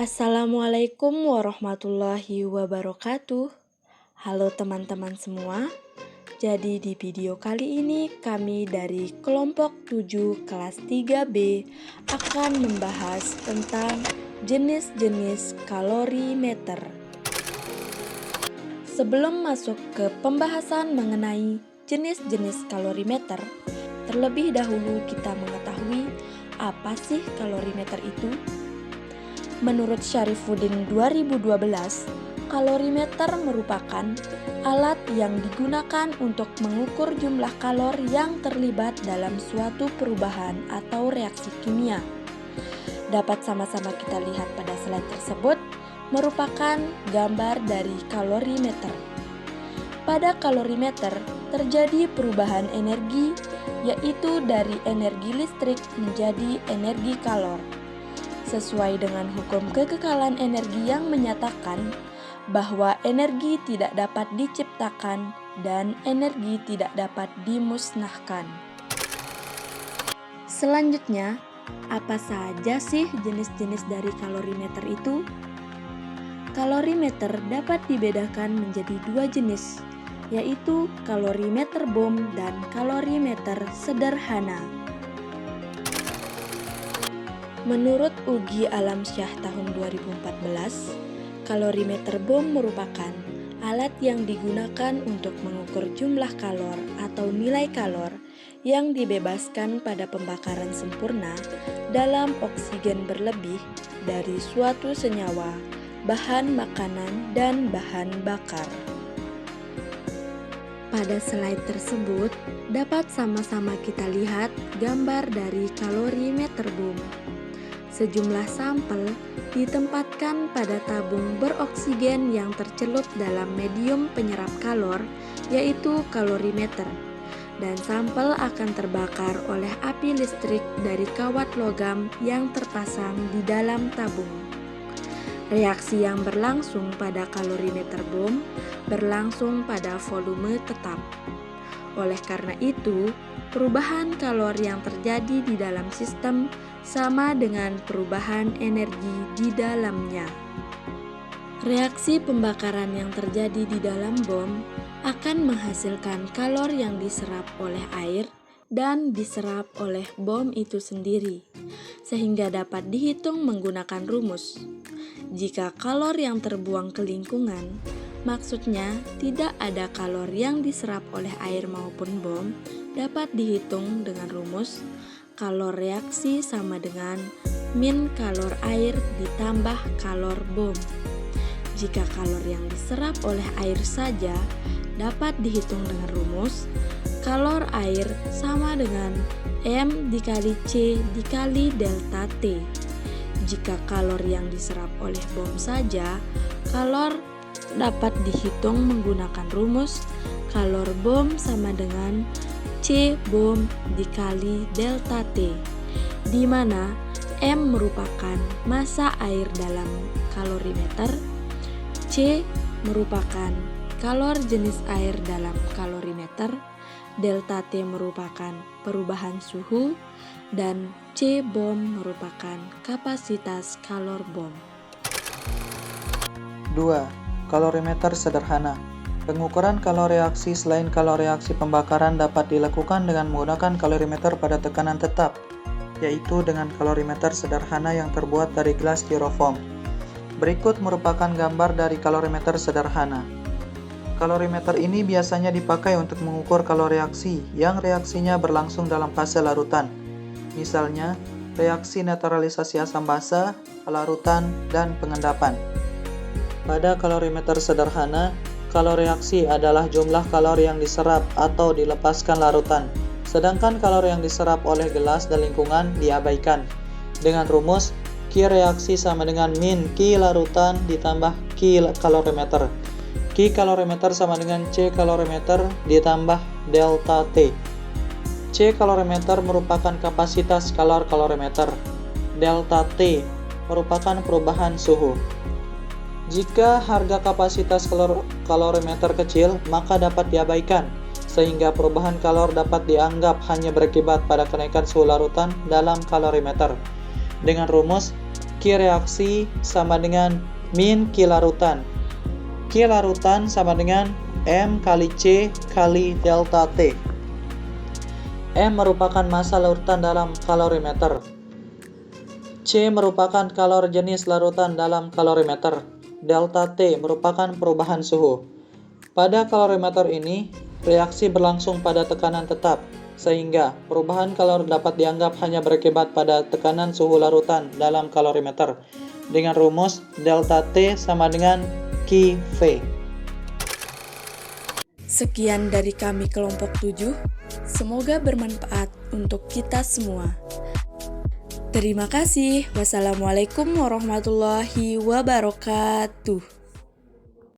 Assalamualaikum warahmatullahi wabarakatuh. Halo teman-teman semua. Jadi di video kali ini kami dari kelompok 7 kelas 3B akan membahas tentang jenis-jenis kalorimeter. Sebelum masuk ke pembahasan mengenai jenis-jenis kalorimeter, terlebih dahulu kita mengetahui apa sih kalorimeter itu? Menurut Syarifuddin 2012, kalorimeter merupakan alat yang digunakan untuk mengukur jumlah kalori yang terlibat dalam suatu perubahan atau reaksi kimia. Dapat sama-sama kita lihat pada slide tersebut, merupakan gambar dari kalorimeter. Pada kalorimeter terjadi perubahan energi, yaitu dari energi listrik menjadi energi kalor. Sesuai dengan hukum kekekalan energi yang menyatakan bahwa energi tidak dapat diciptakan dan energi tidak dapat dimusnahkan. Selanjutnya, apa saja sih jenis-jenis dari kalorimeter itu? Kalorimeter dapat dibedakan menjadi dua jenis, yaitu kalorimeter bom dan kalorimeter sederhana. Menurut Ugi Alamsyah tahun 2014, kalorimeter bom merupakan alat yang digunakan untuk mengukur jumlah kalor atau nilai kalor yang dibebaskan pada pembakaran sempurna dalam oksigen berlebih dari suatu senyawa, bahan makanan, dan bahan bakar. Pada slide tersebut, dapat sama-sama kita lihat gambar dari kalorimeter bom. Sejumlah sampel ditempatkan pada tabung beroksigen yang tercelup dalam medium penyerap kalor, yaitu kalorimeter, dan sampel akan terbakar oleh api listrik dari kawat logam yang terpasang di dalam tabung. Reaksi yang berlangsung pada kalorimeter bom berlangsung pada volume tetap. Oleh karena itu, perubahan kalor yang terjadi di dalam sistem sama dengan perubahan energi di dalamnya. Reaksi pembakaran yang terjadi di dalam bom akan menghasilkan kalor yang diserap oleh air dan diserap oleh bom itu sendiri, sehingga dapat dihitung menggunakan rumus. Jika kalor yang terbuang ke lingkungan, maksudnya tidak ada kalor yang diserap oleh air maupun bom, dapat dihitung dengan rumus kalor reaksi sama dengan min kalor air ditambah kalor bom. Jika kalor yang diserap oleh air saja, dapat dihitung dengan rumus kalor air sama dengan M dikali C dikali delta T. Jika kalor yang diserap oleh bom saja, kalor dapat dihitung menggunakan rumus kalor bom sama dengan C bom dikali delta T, di mana M merupakan massa air dalam kalorimeter, C merupakan kalor jenis air dalam kalorimeter, delta T merupakan perubahan suhu, dan C bom merupakan kapasitas kalor bom. 2. Kalorimeter sederhana. Pengukuran kalor reaksi selain kalor reaksi pembakaran dapat dilakukan dengan menggunakan kalorimeter pada tekanan tetap, yaitu dengan kalorimeter sederhana yang terbuat dari gelas styrofoam. Berikut merupakan gambar dari kalorimeter sederhana. Kalorimeter ini biasanya dipakai untuk mengukur kalor reaksi yang reaksinya berlangsung dalam fase larutan. Misalnya, reaksi netralisasi asam basa, pelarutan, dan pengendapan. Pada kalorimeter sederhana, kalor reaksi adalah jumlah kalor yang diserap atau dilepaskan larutan, sedangkan kalor yang diserap oleh gelas dan lingkungan diabaikan. Dengan rumus, Q reaksi sama dengan min Q larutan ditambah Q kalorimeter. Q kalorimeter sama dengan C kalorimeter ditambah delta T. C kalorimeter merupakan kapasitas kalorimeter. Delta T merupakan perubahan suhu. Jika harga kapasitas kalorimeter kecil, maka dapat diabaikan, sehingga perubahan kalor dapat dianggap hanya berakibat pada kenaikan suhu larutan dalam kalorimeter. Dengan rumus, Q reaksi sama dengan min Q larutan. Q larutan sama dengan M kali C kali delta T. M merupakan massa larutan dalam kalorimeter. C merupakan kalor jenis larutan dalam kalorimeter. Delta T merupakan perubahan suhu. Pada kalorimeter ini, reaksi berlangsung pada tekanan tetap, sehingga perubahan kalor dapat dianggap hanya berakibat pada tekanan suhu larutan dalam kalorimeter. Dengan rumus, delta T sama dengan QV. Sekian dari kami kelompok 7. Semoga bermanfaat untuk kita semua. Terima kasih. Wassalamualaikum warahmatullahi wabarakatuh.